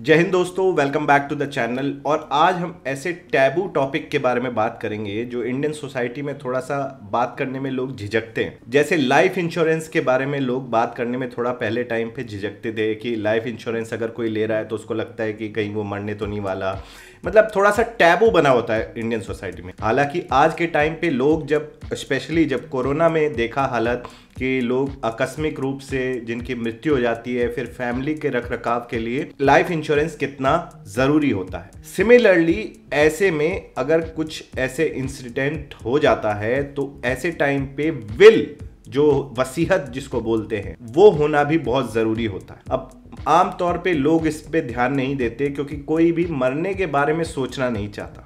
जय हिंद दोस्तों, welcome back to the channel. और आज हम ऐसे टैबू टॉपिक के बारे में बात करेंगे जो इंडियन सोसाइटी में थोड़ा सा बात करने में लोग झिझकते हैं। जैसे लाइफ इंश्योरेंस के बारे में लोग बात करने में थोड़ा पहले टाइम पे झिझकते थे कि लाइफ इंश्योरेंस अगर कोई ले रहा है तो उसको लगता है कि कहीं वो मरने तो नहीं वाला, मतलब थोड़ा सा टैबू बना होता है इंडियन सोसाइटी में। हालांकि आज के टाइम पे लोग स्पेशली जब कोरोना में देखा हालत कि लोग आकस्मिक रूप से जिनकी मृत्यु हो जाती है, फिर फैमिली के रखरखाव के लिए लाइफ इंश्योरेंस कितना जरूरी होता है। सिमिलरली ऐसे में अगर कुछ ऐसे इंसिडेंट हो जाता है तो ऐसे टाइम पे विल, जो वसीयत जिसको बोलते हैं, वो होना भी बहुत जरूरी होता है। अब आमतौर पे लोग इस पे ध्यान नहीं देते क्योंकि कोई भी मरने के बारे में सोचना नहीं चाहता,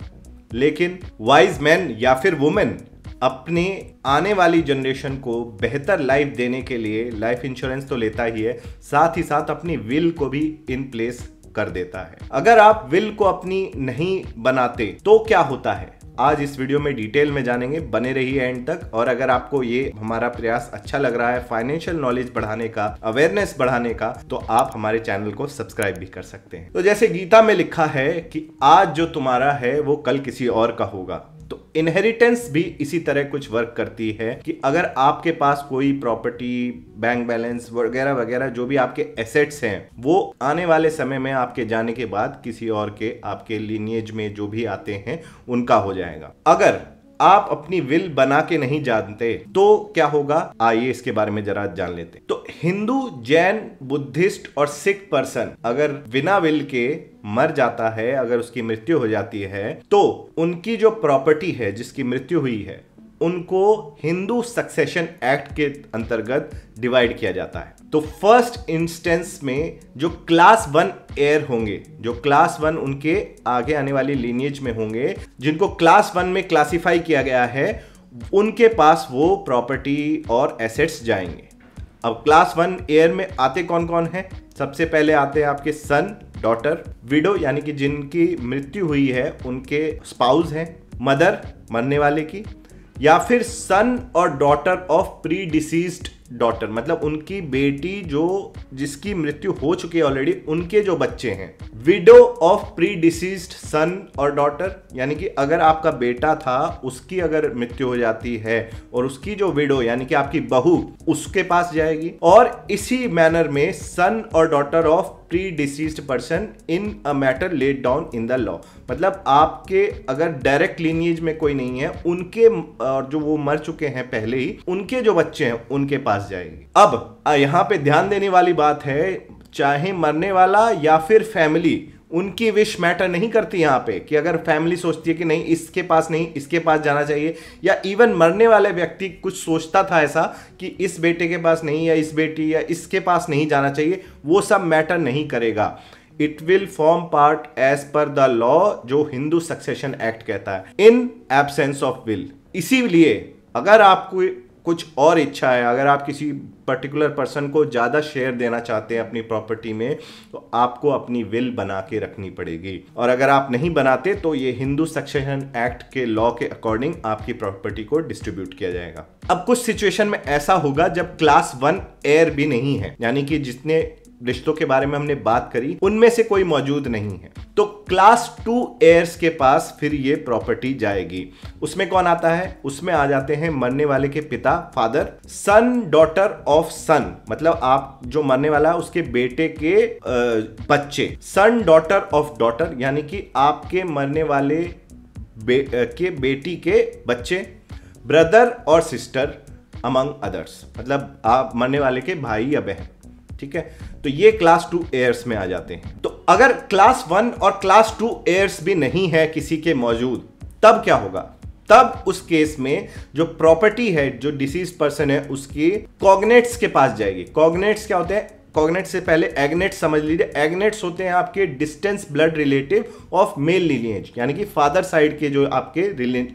लेकिन वाइज मैन या फिर वुमेन अपने आने वाली जनरेशन को बेहतर लाइफ देने के लिए लाइफ इंश्योरेंस तो लेता ही है, साथ ही साथ अपनी विल को भी इन प्लेस कर देता है। अगर आप विल को अपनी नहीं बनाते तो क्या होता है, आज इस वीडियो में डिटेल में जानेंगे, बने रहिए एंड तक। और अगर आपको ये हमारा प्रयास अच्छा लग रहा है फाइनेंशियल नॉलेज बढ़ाने का, अवेयरनेस बढ़ाने का, तो आप हमारे चैनल को सब्सक्राइब भी कर सकते हैं। तो जैसे गीता में लिखा है कि आज जो तुम्हारा है वो कल किसी और का होगा, तो इनहेरिटेंस भी इसी तरह कुछ वर्क करती है कि अगर आपके पास कोई प्रॉपर्टी, बैंक बैलेंस वगैरह वगैरह जो भी आपके एसेट्स हैं, वो आने वाले समय में आपके जाने के बाद किसी और के, आपके लीनिएज में जो भी आते हैं, उनका हो जाएगा। अगर आप अपनी विल बना के नहीं जानते तो क्या होगा, आइए इसके बारे में जरा जान लेते हैं। तो हिंदू, जैन, बुद्धिस्ट और सिख पर्सन अगर बिना विल के मर जाता है, अगर उसकी मृत्यु हो जाती है, तो उनकी जो प्रॉपर्टी है जिसकी मृत्यु हुई है, उनको हिंदू सक्सेशन एक्ट के अंतर्गत डिवाइड किया जाता है। तो फर्स्ट इंस्टेंस में जो क्लास 1 एयर होंगे, जो क्लास 1 उनके आगे आने वाली लीनिएज में होंगे, जिनको क्लास 1 में क्लासिफाई किया गया है, उनके पास वो प्रॉपर्टी और एसेट्स जाएंगे। अब क्लास 1 एयर में आते कौन कौन है? सबसे पहले आते हैं आपके सन, डॉटर, विडो यानी कि जिनकी मृत्यु हुई है उनके स्पाउस हैं, मदर मरने वाले की, या फिर सन और daughter of pre deceased daughter, मतलब उनकी बेटी जो जिसकी मृत्यु हो चुकी है ऑलरेडी, उनके जो बच्चे हैं। विडो ऑफ प्री डिसीज्ड सन और डॉटर, यानी कि अगर आपका बेटा था, उसकी अगर मृत्यु हो जाती है और उसकी जो विडो यानी कि आपकी बहू, उसके पास जाएगी। और इसी मैनर में सन और daughter of pre deceased person in a matter laid down in the law, मतलब आपके अगर डायरेक्ट लीनिएज में कोई नहीं है, उनके और जो वो मर चुके हैं पहले ही, उनके जो बच्चे हैं उनके पास जाएगी। अब यहां पे ध्यान देने वाली बात है, चाहे मरने वाला या फिर फैमिली, उनकी विश मैटर नहीं करती यहाँ पे कि अगर फैमिली सोचती है कि नहीं इसके पास नहीं, इसके पास जाना चाहिए, या इवन मरने वाले व्यक्ति कुछ सोचता था ऐसा कि इस बेटे के पास नहीं, या इस बेटी या इसके पास नहीं जाना चाहिए, वो सब मैटर नहीं करेगा। It will form part as per the law, जो हिंदू सक्सेशन एक्ट कहता है, इन एब्सेंस ऑफ विल। इसीलिए अगर आपको कुछ और इच्छा है, अगर आप किसी पर्टिकुलर पर्सन को ज़्यादा शेयर देना चाहते हैं अपनी प्रॉपर्टी में, तो आपको अपनी विल बना के रखनी पड़ेगी। और अगर आप नहीं बनाते तो ये हिंदू सक्सेशन एक्ट के लॉ के अकॉर्डिंग आपकी प्रॉपर्टी को डिस्ट्रीब्यूट किया जाएगा। अब कुछ सिचुएशन में ऐसा होगा जब क्लास 1 एयर भी नहीं है, यानी कि जितने रिश्तों के बारे में हमने बात करी उनमें से कोई मौजूद नहीं है, तो क्लास 2 एयर्स के पास फिर ये प्रॉपर्टी जाएगी। उसमें कौन आता है? उसमें आ जाते हैं मरने वाले के पिता, फादर, सन, डॉटर ऑफ सन, मतलब आप जो मरने वाला है उसके बेटे के बच्चे, सन, डॉटर ऑफ डॉटर, यानी कि आपके मरने वाले के बेटी के बच्चे, ब्रदर और सिस्टर अमंग अदर्स, मतलब आप मरने वाले के भाई या बहन। ठीक है, तो ये क्लास 2 एयर्स में आ जाते हैं। तो अगर क्लास 1 और क्लास 2 एयर्स भी नहीं है किसी के मौजूद, तब क्या होगा? तब उस केस में जो प्रॉपर्टी है, जो डिसीज पर्सन है, उसकी कॉग्नेट्स के पास जाएगी। कॉग्नेट्स क्या होते हैं? कॉग्नेट्स से पहले एग्नेट्स समझ लीजिए। एग्नेट्स होते हैं आपके distance blood relative of male lineage, यानी कि फादर साइड के जो आपके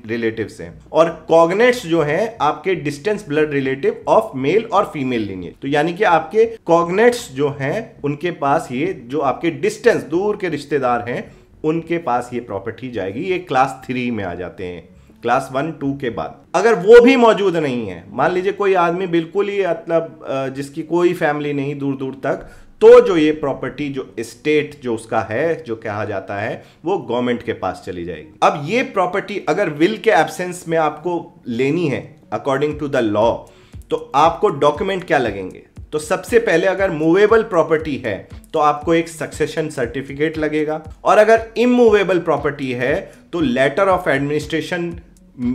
रिलेटिव्स हैं, और कॉग्नेट्स जो हैं आपके distance blood relative of male और फीमेल लीनिएज। तो यानी कि आपके कॉग्नेट्स जो हैं उनके पास, ये जो आपके डिस्टेंस दूर के रिश्तेदार हैं, उनके पास ये प्रॉपर्टी जाएगी। ये क्लास 3 में आ जाते हैं, क्लास 1, 2 के बाद। अगर वो भी मौजूद नहीं है, मान लीजिए कोई आदमी बिल्कुल ही मतलब जिसकी कोई फैमिली नहीं दूर दूर तक, तो जो ये प्रॉपर्टी जो एस्टेट जो उसका है, जो कहा जाता है, वो गवर्नमेंट के पास चली जाएगी। अब ये प्रॉपर्टी अगर विल के एब्सेंस में आपको लेनी है अकॉर्डिंग टू द लॉ, तो आपको डॉक्यूमेंट क्या लगेंगे? तो सबसे पहले अगर मूवेबल प्रॉपर्टी है तो आपको एक सक्सेशन सर्टिफिकेट लगेगा, और अगर इमूवेबल प्रॉपर्टी है तो लेटर ऑफ एडमिनिस्ट्रेशन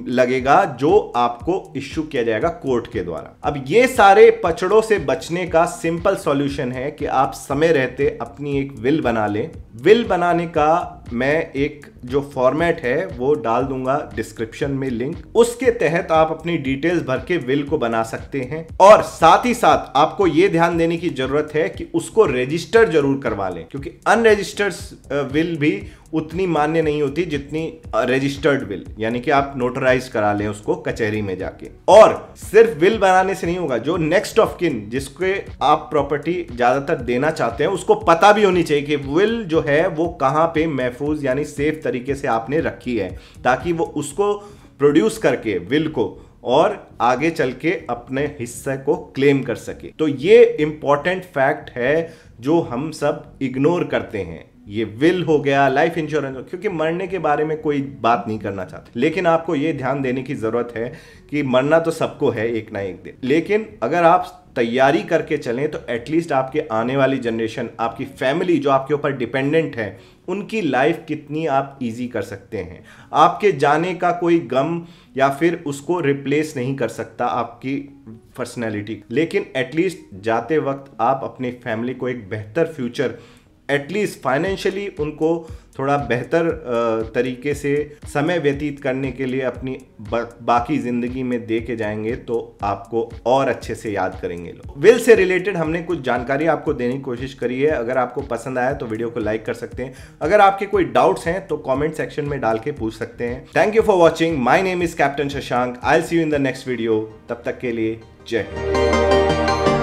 लगेगा, जो आपको इश्यू किया जाएगा कोर्ट के द्वारा। अब ये सारे पचड़ों से बचने का सिंपल सॉल्यूशन है कि आप समय रहते अपनी एक विल बना लें। विल बनाने का मैं एक जो फॉर्मेट है वो डाल दूंगा डिस्क्रिप्शन में लिंक, उसके तहत आप अपनी डिटेल्स भर के विल को बना सकते हैं। और साथ ही साथ आपको यह ध्यान देने की जरूरत है कि उसको रजिस्टर जरूर करवा लें, क्योंकि अनरजिस्टर्ड विल भी उतनी मान्य नहीं होती जितनी रजिस्टर्ड विल, यानी कि आप नोटराइज करा लें उसको कचहरी में जाके। और सिर्फ विल बनाने से नहीं होगा, जो नेक्स्ट ऑफ किन जिसके आप प्रॉपर्टी ज्यादातर देना चाहते हैं उसको पता भी होनी चाहिए कि विल जो है वो कहां पे महफूज यानी सेफ तरीके से आपने रखी है, ताकि वो उसको प्रोड्यूस करके विल को और आगे चल के अपने हिस्से को क्लेम कर सके। तो ये इंपॉर्टेंट फैक्ट है जो हम सब इग्नोर करते हैं। ये विल हो गया, लाइफ इंश्योरेंस, क्योंकि मरने के बारे में कोई बात नहीं करना चाहते, लेकिन आपको ये ध्यान देने की जरूरत है कि मरना तो सबको है एक ना एक दिन, लेकिन अगर आप तैयारी करके चलें तो एटलीस्ट आपके आने वाली जनरेशन, आपकी फैमिली जो आपके ऊपर डिपेंडेंट है, उनकी लाइफ कितनी आप इजी कर सकते हैं। आपके जाने का कोई गम या फिर उसको रिप्लेस नहीं कर सकता आपकी पर्सनैलिटी, लेकिन एटलीस्ट जाते वक्त आप अपनी फैमिली को एक बेहतर फ्यूचर, एटलीस्ट फाइनेंशियली उनको थोड़ा बेहतर तरीके से समय व्यतीत करने के लिए अपनी बाकी ज़िंदगी में दे के जाएंगे, तो आपको और अच्छे से याद करेंगे लोग। विल से रिलेटेड हमने कुछ जानकारी आपको देने की कोशिश करी है। अगर आपको पसंद आया तो वीडियो को लाइक कर सकते हैं। अगर आपके कोई डाउट्स हैं तो कमेंट सेक्शन में डाल के पूछ सकते हैं। Thank you for watching. My name is captain Shashank. I will see you in the next video. तब तक के लिए जय हिंद।